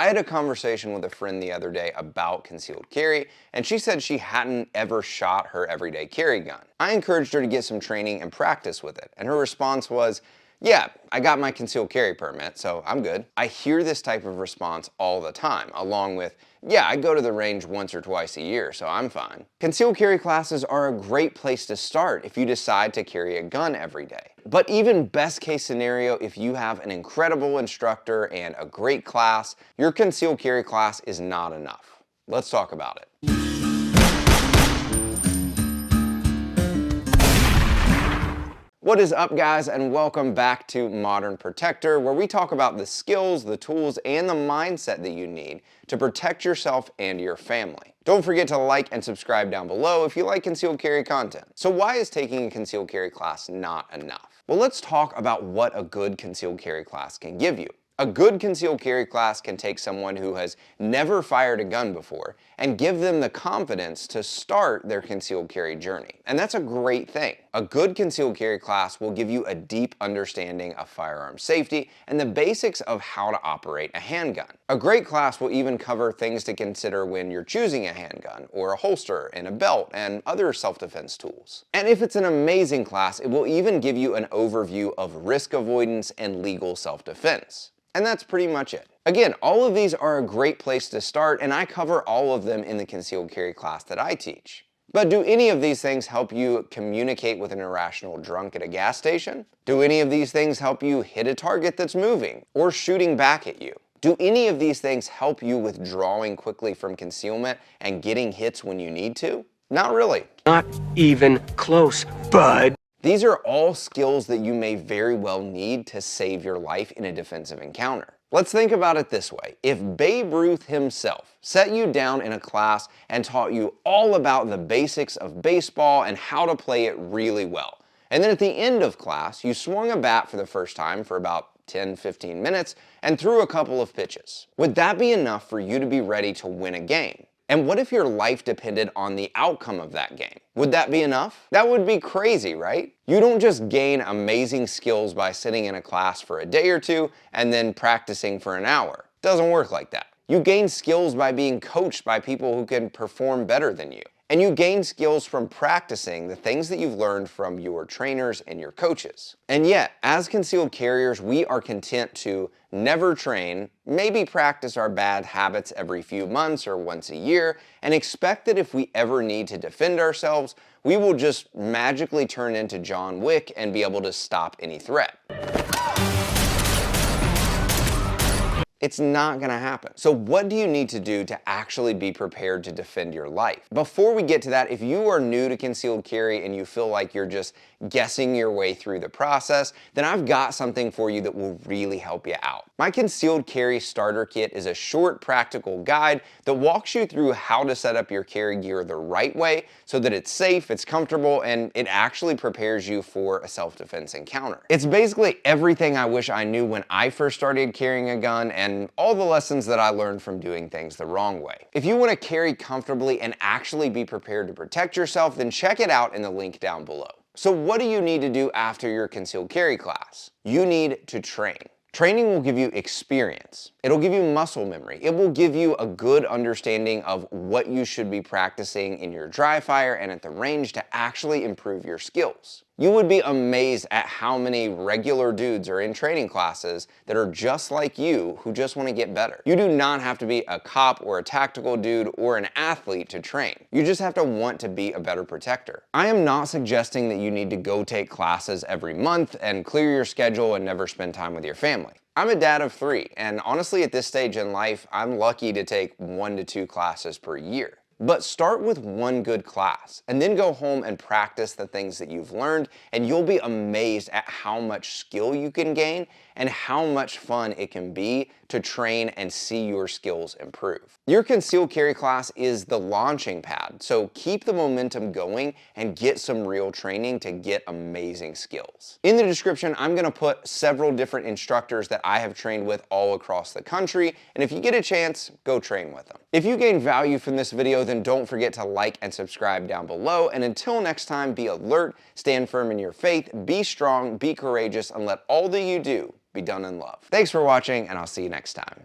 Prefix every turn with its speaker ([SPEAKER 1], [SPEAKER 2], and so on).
[SPEAKER 1] I had a conversation with a friend the other day about concealed carry, and she said she hadn't ever shot her everyday carry gun. I encouraged her to get some training and practice with it, and her response was, "Yeah, I got my concealed carry permit, so I'm good." I hear this type of response all the time, along with, "Yeah, I go to the range once or twice a year, so I'm fine." Concealed carry classes are a great place to start if you decide to carry a gun every day. But even best case scenario, if you have an incredible instructor and a great class, your concealed carry class is not enough. Let's talk about it. What is up, guys, and welcome back to Modern Protector, where we talk about the skills, the tools, and the mindset that you need to protect yourself and your family. Don't forget to like and subscribe down below if you like concealed carry content. So why is taking a concealed carry class not enough? Well, let's talk about what a good concealed carry class can give you. A good concealed carry class can take someone who has never fired a gun before and give them the confidence to start their concealed carry journey. And that's a great thing. A good concealed carry class will give you a deep understanding of firearm safety and the basics of how to operate a handgun. A great class will even cover things to consider when you're choosing a handgun or a holster and a belt and other self-defense tools. And if it's an amazing class, it will even give you an overview of risk avoidance and legal self-defense. And that's pretty much it. Again, all of these are a great place to start, and I cover all of them in the concealed carry class that I teach. But do any of these things help you communicate with an irrational drunk at a gas station? Do any of these things help you hit a target that's moving or shooting back at you? Do any of these things help you with drawing quickly from concealment and getting hits when you need to? Not really.
[SPEAKER 2] Not even close, bud.
[SPEAKER 1] These are all skills that you may very well need to save your life in a defensive encounter. Let's think about it this way. If Babe Ruth himself set you down in a class and taught you all about the basics of baseball and how to play it really well, and then at the end of class, you swung a bat for the first time for about 10-15 minutes and threw a couple of pitches, would that be enough for you to be ready to win a game? And what if your life depended on the outcome of that game? Would that be enough? That would be crazy, right? You don't just gain amazing skills by sitting in a class for a day or two and then practicing for an hour. It doesn't work like that. You gain skills by being coached by people who can perform better than you. And you gain skills from practicing the things that you've learned from your trainers and your coaches. And yet, as concealed carriers, we are content to never train, maybe practice our bad habits every few months or once a year, and expect that if we ever need to defend ourselves, we will just magically turn into John Wick and be able to stop any threat. It's not gonna happen. So what do you need to do to actually be prepared to defend your life? Before we get to that, if you are new to concealed carry and you feel like you're just guessing your way through the process, then I've got something for you that will really help you out. My concealed carry starter kit is a short, practical guide that walks you through how to set up your carry gear the right way so that it's safe, it's comfortable, and it actually prepares you for a self-defense encounter. It's basically everything I wish I knew when I first started carrying a gun and all the lessons that I learned from doing things the wrong way. If you want to carry comfortably and actually be prepared to protect yourself, then check it out in the link down below. So what do you need to do after your concealed carry class? You need to train. Training will give you experience. It'll give you muscle memory. It will give you a good understanding of what you should be practicing in your dry fire and at the range to actually improve your skills. You would be amazed at how many regular dudes are in training classes that are just like you who just want to get better. You do not have to be a cop or a tactical dude or an athlete to train. You just have to want to be a better protector. I am not suggesting that you need to go take classes every month and clear your schedule and never spend time with your family. I'm a dad of 3, and honestly at this stage in life, I'm lucky to take 1 to 2 classes per year. But start with one good class and then go home and practice the things that you've learned, and you'll be amazed at how much skill you can gain and how much fun it can be to train and see your skills improve. Your concealed carry class is the launching pad, so keep the momentum going and get some real training to get amazing skills. In the description, I'm gonna put several different instructors that I have trained with all across the country, and if you get a chance, go train with them. If you gained value from this video, then don't forget to like and subscribe down below, and until next time, be alert, stand firm in your faith, be strong, be courageous, and let all that you do be done in love. Thanks for watching, and I'll see you next time.